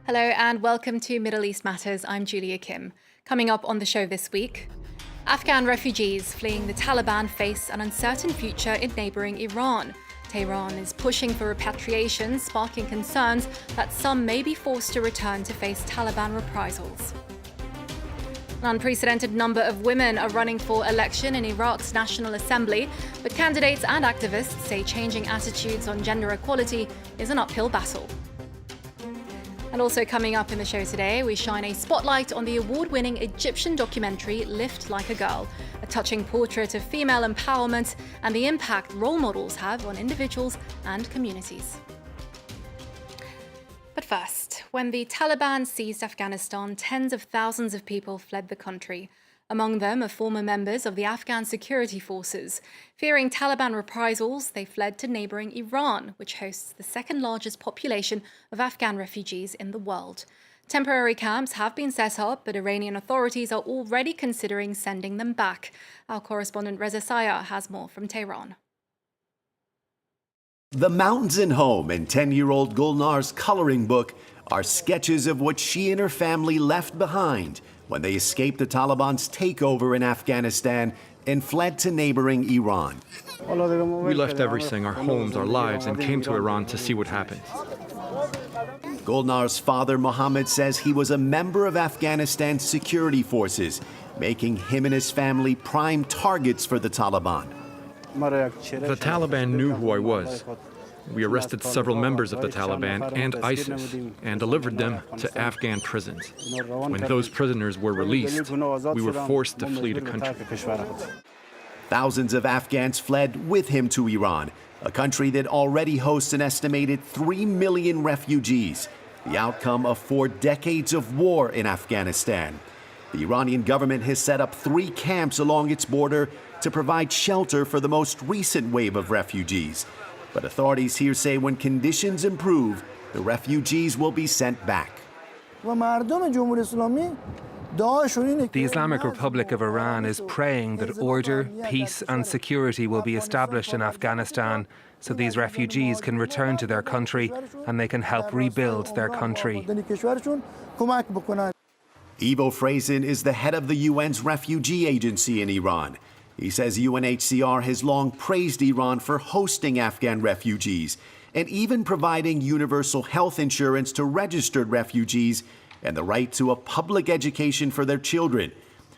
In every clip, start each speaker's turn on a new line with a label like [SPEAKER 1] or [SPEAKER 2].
[SPEAKER 1] Hello and welcome to Middle East Matters. I'm Julia Kim. Coming up on the show this week, Afghan refugees fleeing the Taliban face an uncertain future in neighbouring Iran. Tehran is pushing for repatriation, sparking concerns that some may be forced to return to face Taliban reprisals. An unprecedented number of women are running for election in Iraq's National Assembly, but candidates and activists say changing attitudes on gender equality is an uphill battle. And also coming up in the show today, we shine a spotlight on the award-winning Egyptian documentary Lift Like a Girl, a touching portrait of female empowerment and the impact role models have on individuals and communities. But first, when the Taliban seized Afghanistan, tens of thousands of people fled the country. Among them are former members of the Afghan security forces. Fearing Taliban reprisals, they fled to neighbouring Iran, which hosts the second largest population of Afghan refugees in the world. Temporary camps have been set up, but Iranian authorities are already considering sending them back. Our correspondent Reza Sayah has more from Tehran.
[SPEAKER 2] The Mountains and Home and 10-year-old Gulnar's coloring book are sketches of what she and her family left behind when they escaped the Taliban's takeover in Afghanistan and fled to neighboring Iran.
[SPEAKER 3] We left everything, our homes, our lives, and came to Iran to see what happens.
[SPEAKER 2] Gulnar's father, Mohammed, says he was a member of Afghanistan's security forces, making him and his family prime targets for the Taliban.
[SPEAKER 3] The Taliban knew who I was. We arrested several members of the Taliban and ISIS and delivered them to Afghan prisons. When those prisoners were released, we were forced to flee the country.
[SPEAKER 2] Thousands of Afghans fled with him to Iran, a country that already hosts an estimated 3 million refugees, the outcome of 4 decades of war in Afghanistan. The Iranian government has set up 3 camps along its border to provide shelter for the most recent wave of refugees. But authorities here say when conditions improve, the refugees will be sent back.
[SPEAKER 4] The Islamic Republic of Iran is praying that order, peace and security will be established in Afghanistan so these refugees can return to their country and they can help rebuild their country.
[SPEAKER 2] Ivo Frazin is the head of the UN's refugee agency in Iran. He says UNHCR has long praised Iran for hosting Afghan refugees and even providing universal health insurance to registered refugees and the right to a public education for their children.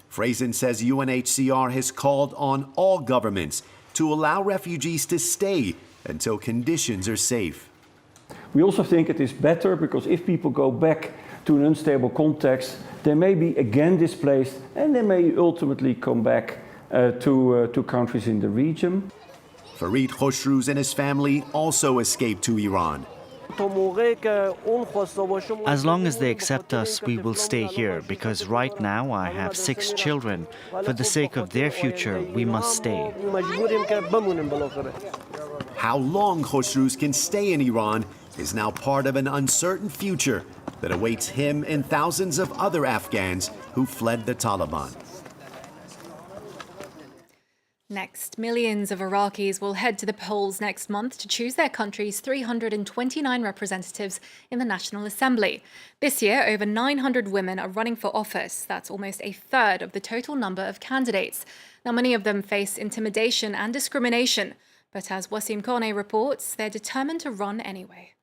[SPEAKER 2] Frazin says UNHCR has called on all governments to allow refugees to stay until conditions are safe.
[SPEAKER 5] We also think it is better because if people go back to an unstable context, they may be again displaced and they may ultimately come back to countries in the region.
[SPEAKER 2] Farid Khoshruz and his family also escaped to Iran.
[SPEAKER 6] As long as they accept us, we will stay here, because right now I have 6 children. For the sake of their future, we must stay.
[SPEAKER 2] How long Khoshruz can stay in Iran is now part of an uncertain future that awaits him and thousands of other Afghans who fled the Taliban.
[SPEAKER 1] Next, millions of Iraqis will head to the polls next month to choose their country's 329 representatives in the National Assembly. This year, over 900 women are running for office. That's almost a third of the total number of candidates. Now, many of them face intimidation and discrimination, but as Wasim Kone reports, they're determined to run anyway.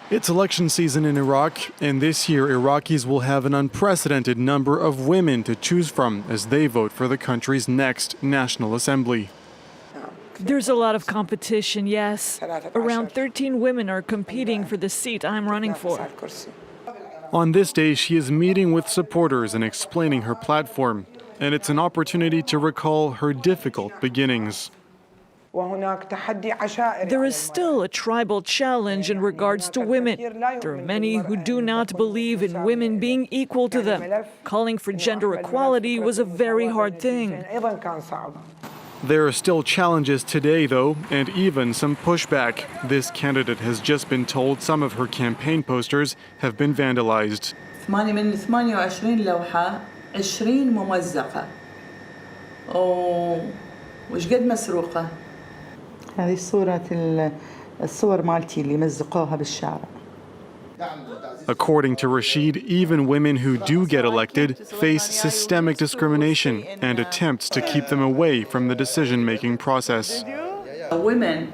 [SPEAKER 7] It's election season in Iraq, and this year Iraqis will have an unprecedented number of women to choose from as they vote for the country's next National Assembly.
[SPEAKER 8] There's a lot of competition, yes. Around 13 women are competing for the seat I'm running for.
[SPEAKER 7] On this day, she is meeting with supporters and explaining her platform, and it's an opportunity to recall her difficult beginnings.
[SPEAKER 8] There is still a tribal challenge in regards to women. There are many who do not believe in women being equal to them. Calling for gender equality was a very hard thing.
[SPEAKER 7] There are still challenges today, though, and even some pushback. This candidate has just been told some of her campaign posters have been vandalized.
[SPEAKER 9] 8 من 28 لوحة 20 ممزقة. وش قد مسروقة؟ هذه الصور مالتي اللي مزقوها بالشارع.
[SPEAKER 7] According to Rashid, even women who do get elected face systemic discrimination and attempts to keep them away from the decision-making process.
[SPEAKER 9] Women,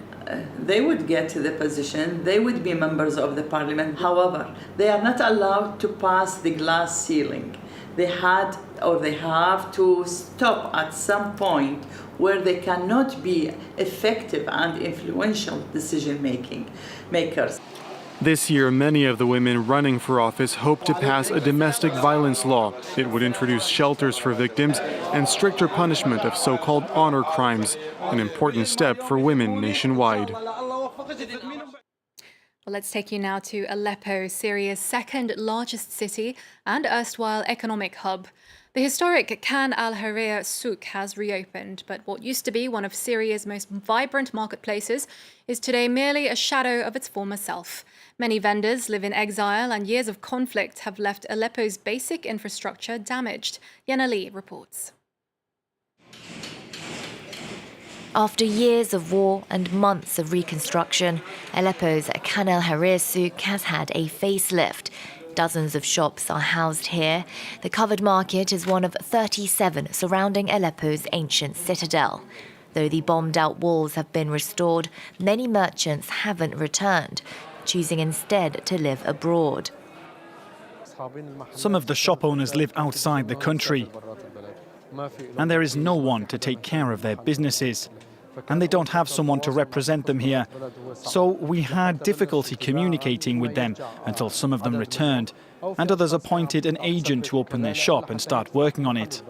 [SPEAKER 9] they would get to the position, they would be members of the parliament. However, they are not allowed to pass the glass ceiling. They have to stop at some point where they cannot be effective and influential decision makers.
[SPEAKER 7] This year, many of the women running for office hope to pass a domestic violence law. It would introduce shelters for victims and stricter punishment of so-called honor crimes, an important step for women nationwide.
[SPEAKER 1] Well, let's take you now to Aleppo, Syria's second largest city and erstwhile economic hub. The historic Khan al-Harir souk has reopened, but what used to be one of Syria's most vibrant marketplaces is today merely a shadow of its former self. Many vendors live in exile, and years of conflict have left Aleppo's basic infrastructure damaged. Yana Lee reports.
[SPEAKER 10] After years of war and months of reconstruction, Aleppo's Khan al-Harir souk has had a facelift. Dozens of shops are housed here. The covered market is one of 37 surrounding Aleppo's ancient citadel. Though the bombed-out walls have been restored, many merchants haven't returned, choosing instead to live abroad.
[SPEAKER 11] Some of the shop owners live outside the country, and there is no one to take care of their businesses. And they don't have someone to represent them here. So we had difficulty communicating with them until some of them returned, and others appointed an agent to open their shop and start working on it.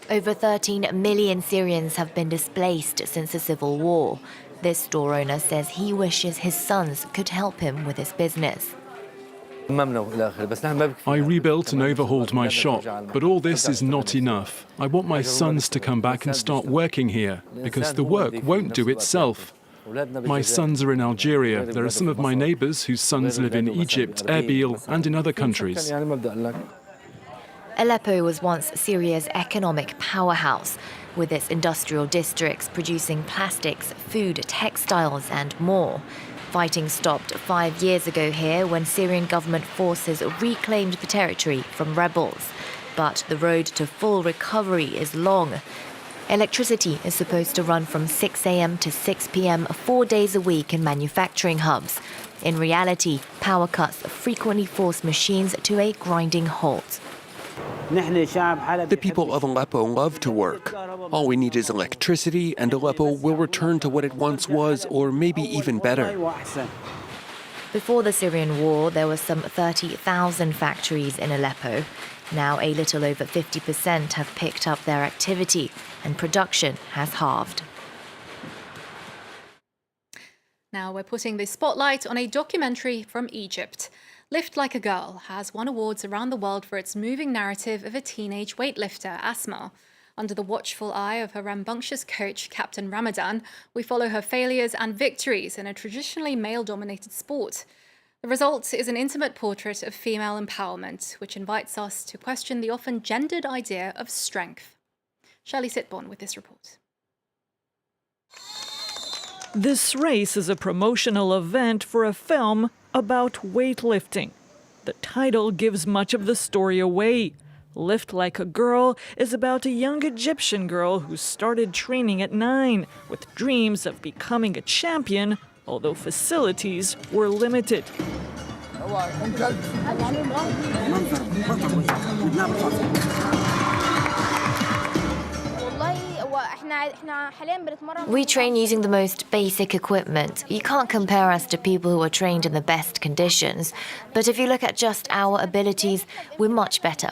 [SPEAKER 10] Over 13 million Syrians have been displaced since the civil war. This store owner says he wishes his sons could help him with his business.
[SPEAKER 12] I rebuilt and overhauled my shop, but all this is not enough. I want my sons to come back and start working here, because the work won't do itself. My sons are in Algeria. There are some of my neighbours whose sons live in Egypt, Erbil, and in other countries.
[SPEAKER 10] Aleppo was once Syria's economic powerhouse, with its industrial districts producing plastics, food, textiles, and more. Fighting stopped 5 years ago here when Syrian government forces reclaimed the territory from rebels. But the road to full recovery is long. Electricity is supposed to run from 6 a.m. to 6 p.m. 4 days a week in manufacturing hubs. In reality, power cuts frequently force machines to a grinding halt.
[SPEAKER 13] The people of Aleppo love to work. All we need is electricity, and Aleppo will return to what it once was, or maybe even better.
[SPEAKER 10] Before the Syrian war, there were some 30,000 factories in Aleppo. Now a little over 50% have picked up their activity, and production has halved.
[SPEAKER 1] Now we're putting the spotlight on a documentary from Egypt. Lift Like a Girl has won awards around the world for its moving narrative of a teenage weightlifter, Asma. Under the watchful eye of her rambunctious coach, Captain Ramadan, we follow her failures and victories in a traditionally male-dominated sport. The result is an intimate portrait of female empowerment, which invites us to question the often gendered idea of strength. Shirley Sitborn with this report.
[SPEAKER 8] This race is a promotional event for a film about weightlifting. The title gives much of the story away. Lift Like a Girl is about a young Egyptian girl who started training at 9 with dreams of becoming a champion, although facilities were limited.
[SPEAKER 10] We train using the most basic equipment. You can't compare us to people who are trained in the best conditions. But if you look at just our abilities, we're much better.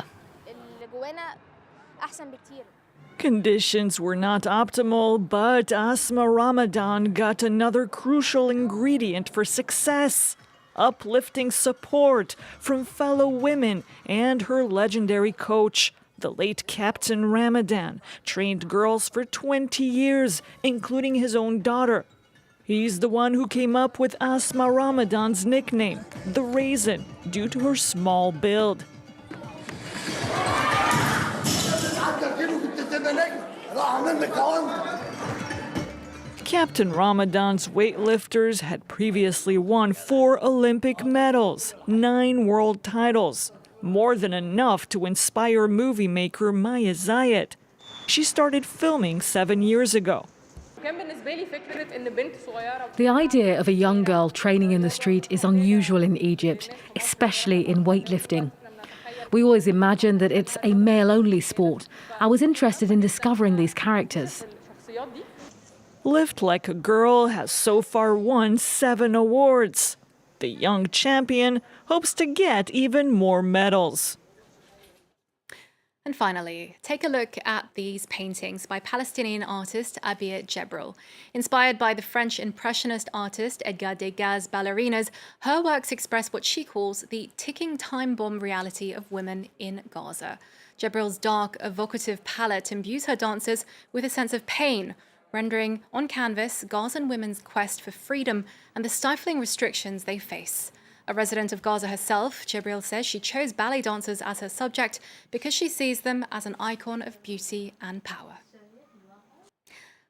[SPEAKER 8] Conditions were not optimal, but Asma Ramadan got another crucial ingredient for success: uplifting support from fellow women and her legendary coach. The late Captain Ramadan trained girls for 20 years, including his own daughter. He's the one who came up with Asma Ramadan's nickname, the Raisin, due to her small build. Captain Ramadan's weightlifters had previously won 4 Olympic medals, 9 world titles, more than enough to inspire movie maker Maya Zayed. She started filming 7 years ago.
[SPEAKER 14] The idea of a young girl training in the street is unusual in Egypt, especially in weightlifting. We always imagine that it's a male-only sport. I was interested in discovering these characters.
[SPEAKER 8] Lift Like a Girl has so far won 7 awards. The young champion hopes to get even more medals.
[SPEAKER 1] And finally, take a look at these paintings by Palestinian artist Abir Jebril. Inspired by the French Impressionist artist Edgar Degas' ballerinas, her works express what she calls the ticking time bomb reality of women in Gaza. Jebril's dark, evocative palette imbues her dancers with a sense of pain, rendering on canvas Gazan women's quest for freedom and the stifling restrictions they face. A resident of Gaza herself, Jebril says she chose ballet dancers as her subject because she sees them as an icon of beauty and power.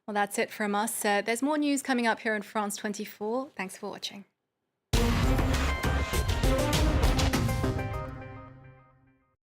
[SPEAKER 1] Well, that's it from us. There's more news coming up here on France 24. Thanks for watching.